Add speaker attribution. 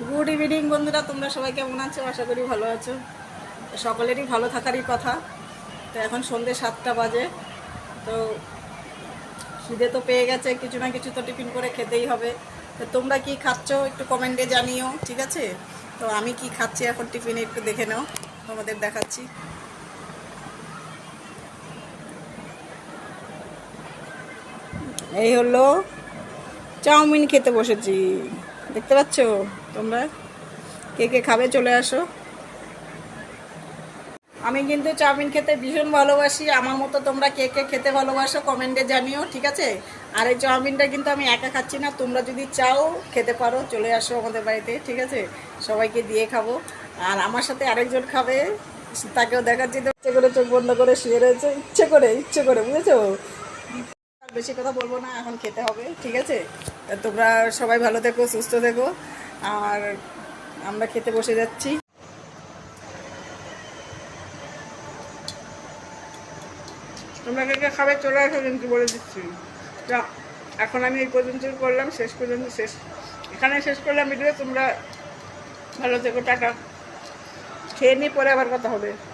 Speaker 1: Good evening বন্ধুরা, তোমরা সবাই কেমন আছো? আশা করি ভালো আছো। সকলেরই ভালো থাকারই কথা। তো এখন সন্ধ্যে 7টা বাজে। তো খিদে তো পেয়ে গেছে, কিছু না কিছু তো টিফিন করে খেতেই হবে। তো তোমরা কি খাচ্ছ একটু কমেন্টে জানিও, ঠিক আছে? তো আমি কি খাচ্ছি এখন টিফিনে একটু দেখে নাও, তোমাদের দেখাচ্ছি। এই হলো চাউমিন খেতে বসেছি, দেখতে পাচ্ছ তোমরা? কে কে খাবে চলে আসো। আমি কিন্তু চাউমিন খেতে ভীষণ ভালোবাসি। আমার মতো তোমরা কে কে খেতে ভালোবাসো কমেন্টে জানিও, ঠিক আছে? আর এই চাউমিনটা কিন্তু আমি একা খাচ্ছি না, তোমরা যদি চাও খেতে পারো, চলে আসো আমাদের বাড়িতে, ঠিক আছে? সবাইকে দিয়ে খাবো। আর আমার সাথে আরেকজন খাবে, তাকেও দেখাচ্ছি। তো ইচ্ছে করে চোখ বন্ধ করে শুয়ে রয়েছে, ইচ্ছে করে বুঝেছো? আর বেশি কথা বলবো না, এখন খেতে হবে, ঠিক আছে? তা তোমরা সবাই ভালো থেকো, সুস্থ থেকো। আর আমরা খেতে বসে যাচ্ছি। তোমরা কে খাবে চলে আসো কিন্তু, বলে দিচ্ছি। যা, এখন আমি এই পর্যন্তই করলাম, শেষ পর্যন্ত শেষ, এখানে শেষ করলাম ভিডিও। তোমরা ভালো থেকো, টাটা। খেয়ে নিয়ে পরে আবার কথা হবে।